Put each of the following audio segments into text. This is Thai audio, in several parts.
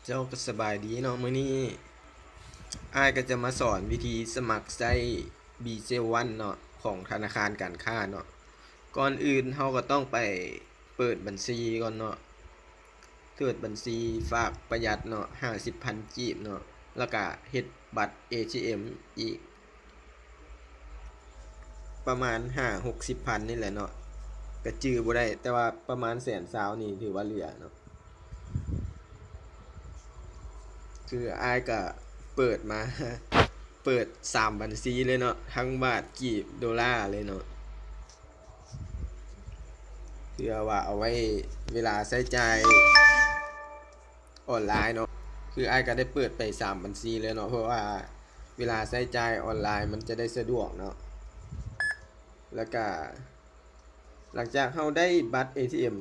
เจ้าก็สบายดีเนาะมื้อนี้อ้ายก็จะมาสอนวิธีสมัครใช้ BJ1 เนาะของธนาคารการค้าเนาะก่อนอื่นเราก็ต้องไปเปิดบัญชีก่อนเนาะเปิดบัญชีฝากประหยัดเนาะ50,000กีบเนาะแล้วก็เฮ็ดบัตร ATM อีกประมาณ5-60พันนี่แหละเนาะก็จื้อบ่ได้แต่ว่าประมาณแสนซาวนี่ถือว่าเหลือเนาะคืออ้ายก็เปิดมาเปิด3บัญชีเลยเนาะทั้งบาทกีบดอลลาร์เลยเนาะเพื่อว่าเอาไว้เวลาใช้จ่ายออนไลน์เนาะคืออ้ายก็ได้เปิดไป3บัญชีเลยเนาะเพราะว่าเวลาใช้จ่ายออนไลน์มันจะได้สะดวกเนาะแล้วก็หลังจากเราได้บัตร ATM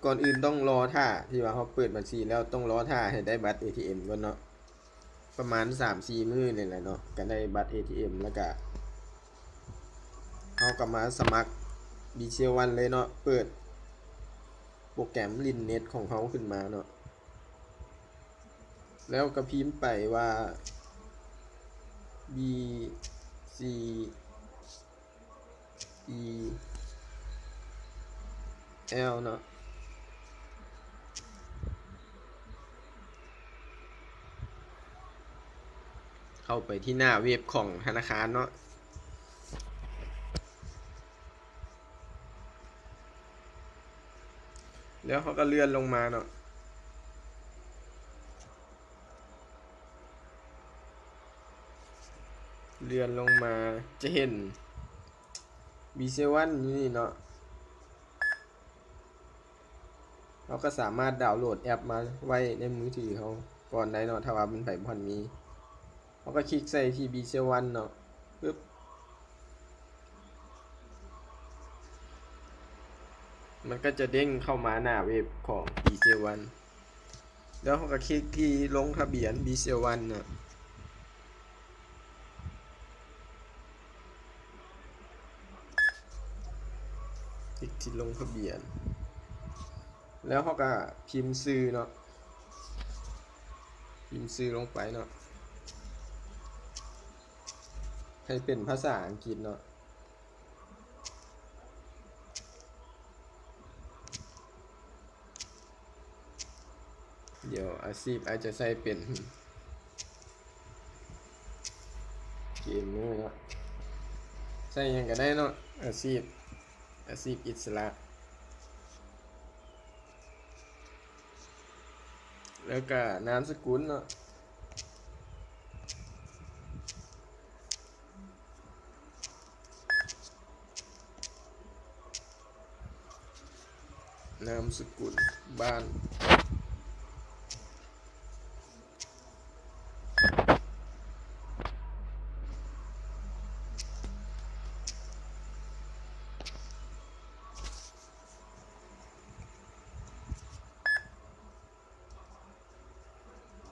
ก่อนอื่นต้องรอท่าที่ว่าเราเปิดบัญชีแล้วต้องรอท่าให้ได้บัตร ATM ก่อนเนาะประมาณ 3-4 มื้อนี่แหละเนาะก็ได้บัตร ATM แล้วก็เราก็มาสมัคร BJ1 เลยเนาะเปิดโปรแกรมลินเน็ตของเขาขึ้นมาเนาะแล้วก็พิมพ์ไปว่า B C E L เนาะเข้าไปที่หน้าเว็บของธนาคารเนาะแล้วเขาก็เลื่อนลงมาเนาะเลื่อนลงมาจะเห็น BJ1 นี่เนาะเราก็สามารถดาวน์โหลดแอปมาไว้ในมือถือเขาก่อนได้เนาะถ้าว่ามันไผบ่มีเขาก็คลิกใส่ที่ BJ1 เนาะปึ๊บมันก็จะเด้งเข้ามาหน้าเว็บของ BJ1 แล้วเขาก็คลิกที่ลงทะเบียน BJ1 เนาะคลิกที่ลงทะเบียนแล้วเขาก็พิมพ์ชื่อเนาะพิมพ์ชื่อลงไปเนาะให้เป็นภาษาอังกฤษเนาะเดี๋ยวอาชีพอาจจะใส่เป็นเกมเมอร์เนาะใส่ยังก็ได้เนาะอาชีพอิสระแล้วก็นามสกุลเนาะนามสกุลบ้าน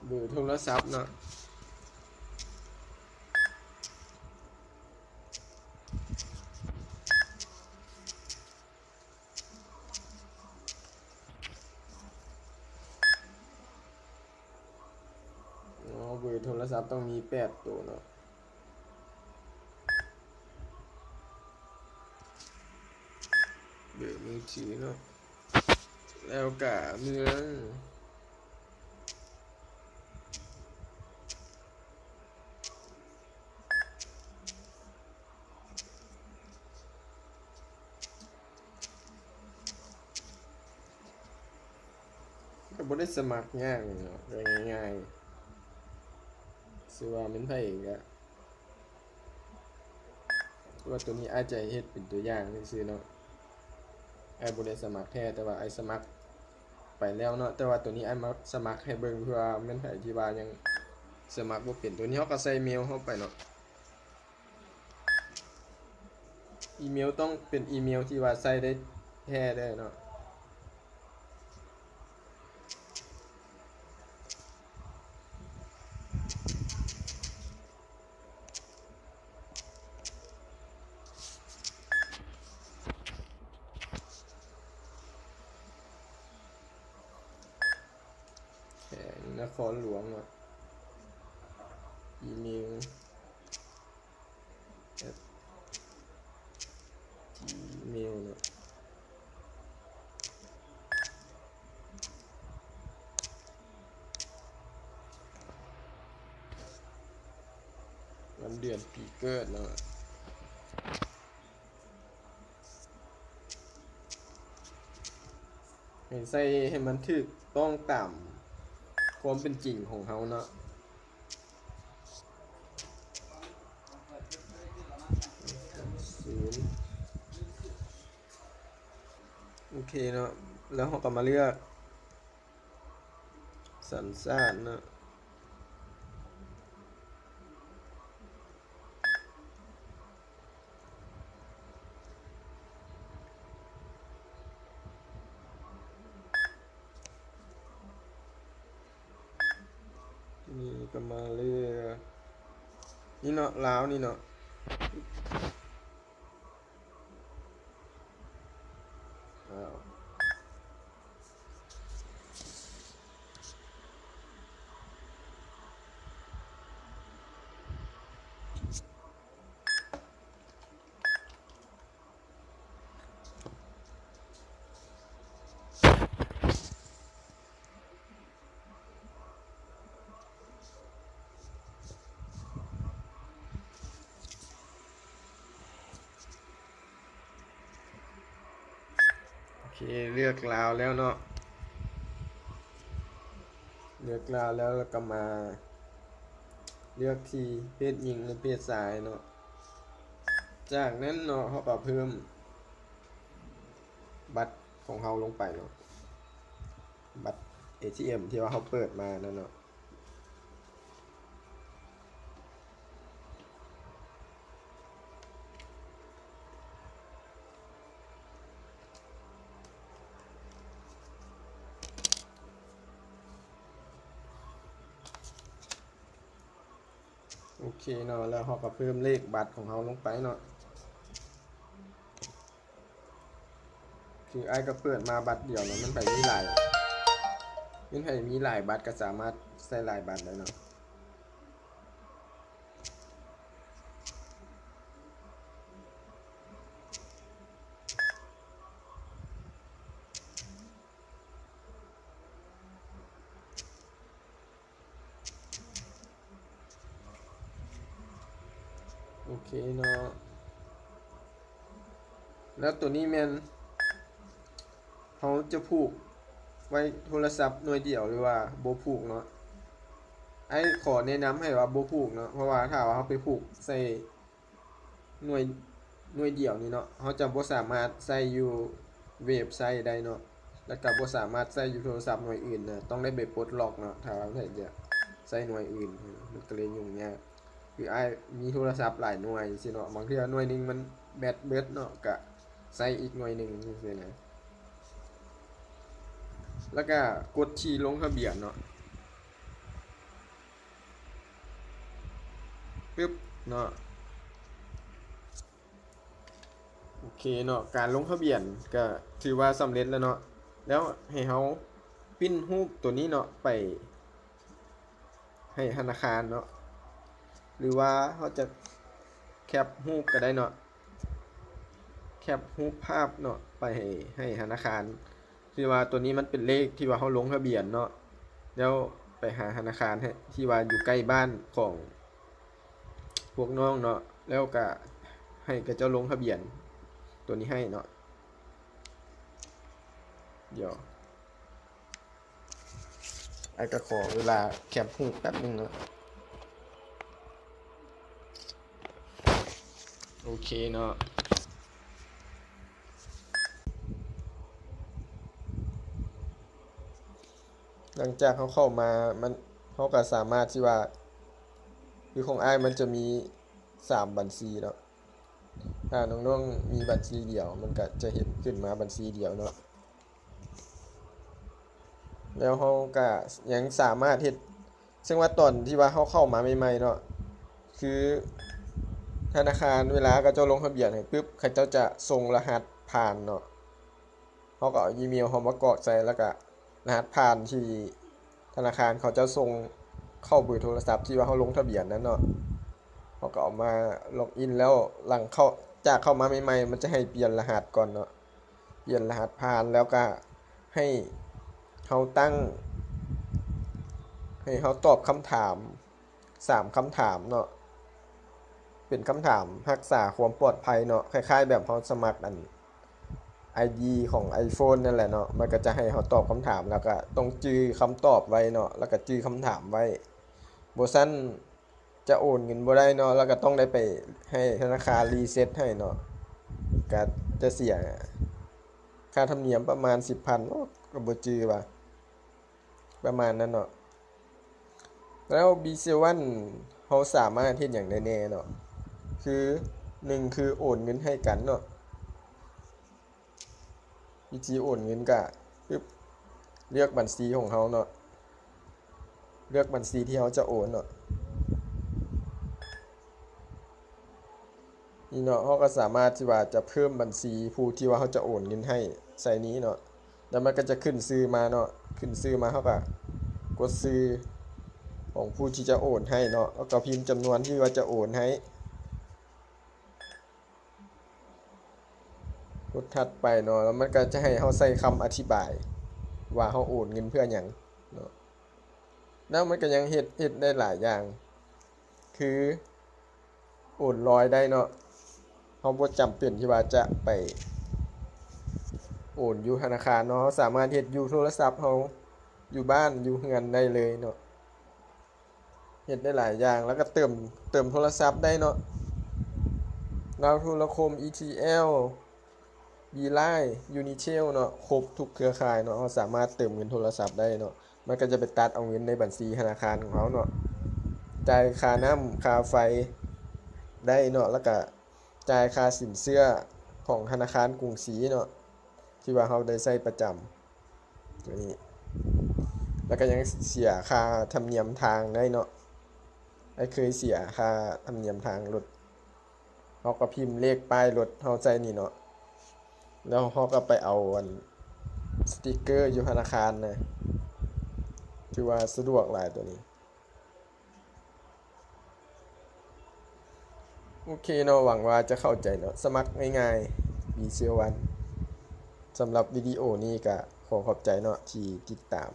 เบอร์โทรศัพท์เนาะเบอร์โทรศัพท์ต้องมี8ตัวเนาะเบอร์มือถือเนาะแล้วก็เมืองก็บ่ได้สมัครยากเนาะง่ายๆสิว่ามันไผก็ว่าตัวนี้อาจจะเฮ็ดเป็นตัวอย่างซื่อๆเนาะไอ้บ่ได้สมัครแท้แต่ว่าไอ้สมัครไปแล้วเนาะแต่ว่าตัวนี้ไอ้มาสมัครให้เบิ่งเพื่อแม่นไผที่ว่ายังสมัครบ่เป็นตัวนี้เขาก็ใส่เมลเข้าไปเนาะอีเมลต้องเป็นอีเมลที่ว่าใส่ได้แท้ได้เนาะแค่นี้น นครหลวงเนาะอีเมลGmail เนาะวันเดือนปีเกิดเนาะให้ใส่ให้มันถูกต้องตามความเป็นจริงของเขาเนาะโอเคเนาะแล้วเราก็มาเลือกสัญชาติเนาะนี่ก็มาเลือกนี่เนาะลาวนี่เนาะโอเคเลือกลาวแล้วเนาะเลือกลาวแล้วก็มาเลือกที่เพศหญิงหรือเพศชายเนาะจากนั้นเนาะเขาก็เพิ่มบัตรของเขาลงไปเนาะบัตร ATM ที่ว่าเขาเปิดมานั่นเนาะโอเคเนาะแล้วเขาก็เพิ่มเลขบัตรของเขาลงไปเนาะคือไอ้ก็เปิดมาบัตรเดียวเนาะมันไปมีหลายบัตรก็สามารถใส่หลายบัตรได้เนาะโอเคเนาะแล้วตัวนี้แมนเขาจะผูกไว้โทรศัพท์หน่วยเดียวหรือว่าโบผูกเนาะไอ้ขอแนะนำให้ว่าโบผูกเนาะเพราะว่าถ้าว่าเขาไปผูกใส่หน่วยเดียวนี่เนาะเขาจะบ่สามารถใส่อยู่เว็บไซต์ได้เนาะแล้วก็บ่สามารถใส่อยู่โทรศัพท์หน่วยอื่นนะต้องได้ไปปลดล็อกเนาะถ้าว่าจะใส่หน่วยอื่นมันก็เลยยุ่งยากคือไอ้มีโทรศัพท์หลายหน่วยสิเนาะบางทีหน่วยนึงมันแบตเบิดเนาะก็ใส่อีกหน่วยนึงจังซี่นะแล้วก็กดที่ลงทะเบียนเนาะปึ๊บเนาะโอเคเนาะการลงทะเบียนก็ถือว่าสำเร็จแล้วเนาะแล้วให้เขาพิมพ์รูปตัวนี้เนาะไปให้ธนาคารเนาะหรือว่าเขาจะแคปรูปก็ได้เนาะแคปรูปภาพเนาะไปให้ธนาคารคือว่าตัวนี้มันเป็นเลขที่ว่าเขาลงทะเบียนเนาะแล้วไปหาธนาคารให้ที่ว่าอยู่ใกล้บ้านของพวกน้องเนาะแล้วก็ให้กับเจ้าลงทะเบียนตัวนี้ให้เนาะเดี๋ยวไอ้ก็ขอเวลาแคปรูปแป๊บนึงเนาะโอเคเนาะหลังจากเขาเข้ามาเขาก็สามารถที่ว่าคือของอ้ายมันจะมี3บัญชีเนาะถ้าน้องๆมีบัญชีเดียวมันก็จะเห็นขึ้นมาบัญชีเดียวเนาะแล้วเขาก็ยังสามารถเฮ็ดซึ่งว่าตอนที่ว่าเขาเข้ามาใหม่ๆเนาะคือธนาคารเวลาเขาเจ้าลงทะเบียนให้ปึ๊บเขาเจ้าจะส่งรหัสผ่านเนาะเขาก็เอาอีเมลเขามากรอกใส่แล้วก็รหัสผ่านที่ ธนาคารเขาจะส่งเข้าเบอร์โทรศัพท์ที่ว่าเขาลงทะเบียนนั้นเนาะเขาก็เอามาล็อกอินแล้วหลังเข้าจากเข้ามาใหม่ๆมันจะให้เปลี่ยนรหัสก่อนเนาะเปลี่ยนรหัสผ่านแล้วก็ให้เขาตั้งให้เขาตอบคำถาม3คำถามเนาะเป็นคำถามรักษาความปลอดภัยเนาะคล้ายๆแบบเขาสมัครID ของ iPhone นั่นแหละเนาะมันก็จะให้เขาตอบคำถามแล้วก็ต้องจื้อคำตอบไว้เนาะแล้วก็จื้อคำถามไว้บ่ซั้นจะโอนเงินบ่ได้เนาะแล้วก็ต้องได้ไปให้ธนาคารรีเซ็ตให้เนาะก็จะเสียค่าธรรมเนียมประมาณ 10,000โอ้ก็บ่จื้อว่าประมาณนั้นเนาะแล้ว BC1 เขาสามารถเฮ็ดหยังได้แน่เนาะคือ1คือโอนเงินให้กันเนาะวิธีโอนเงินก็ปึ๊บเลือกบัญชีของเขาเนาะเลือกบัญชีที่เขาจะโอนเนาะนี่เนาะเขาก็สามารถที่ว่าจะเพิ่มบัญชีผู้ที่ว่าเขาจะโอนเงินให้ใส่นี้เนาะแล้วมันก็จะขึ้นชื่อมาเนาะขึ้นชื่อมาเขาก็กดชื่อของผู้ที่จะโอนให้เนาะแล้วก็พิมพ์จำนวนที่ว่าจะโอนให้กดถัดไปเนาะแล้วมันก็จะให้เขาใส่คำอธิบายว่าเขาโอนเงินเพื่อหยังเนาะแล้วมันก็ยังเฮ็ดได้หลายอย่างคือโอนลอยได้เนาะเขาบ่จำเป็นที่ว่าจะไปโอนอยู่ธนาคารเนาะสามารถเฮ็ดอยู่โทรศัพท์เขาอยู่บ้านอยู่เรือนได้เลยเนาะเฮ็ดได้หลายอย่างแล้วก็เติมโทรศัพท์ได้เนาะดาวโทรคม ETL Beeline Unitel เนาะครบทุกเครือข่ายเนาะเขาสามารถเติมเงินโทรศัพท์ได้เนาะมันก็จะไปตัดเอาเงินในบัญชีธนาคารของเขาเนาะจ่ายค่าน้ำค่าไฟได้เนาะแล้วก็จ่ายค่าสินเชื่อของธนาคารกรุงศรีเนาะที่ว่าเขาได้ใช้ประจำตัวนี้แล้วก็ยังเสียค่าธรรมเนียมทางได้เนาะเคยเสียค่าธรรมเนียมทางรถเขาก็พิมพ์เลขป้ายรถเขาใส่นี่เนาะแล้วเขาก็ไปเอาสติกเกอร์อยู่ธนาคารนะถือว่าสะดวกหลายตัวนี้โอเคเนาะหวังว่าจะเข้าใจเนาะสมัครง่ายๆBC1สำหรับวิดีโอนี้ก็ขอขอบใจเนาะที่ติดตาม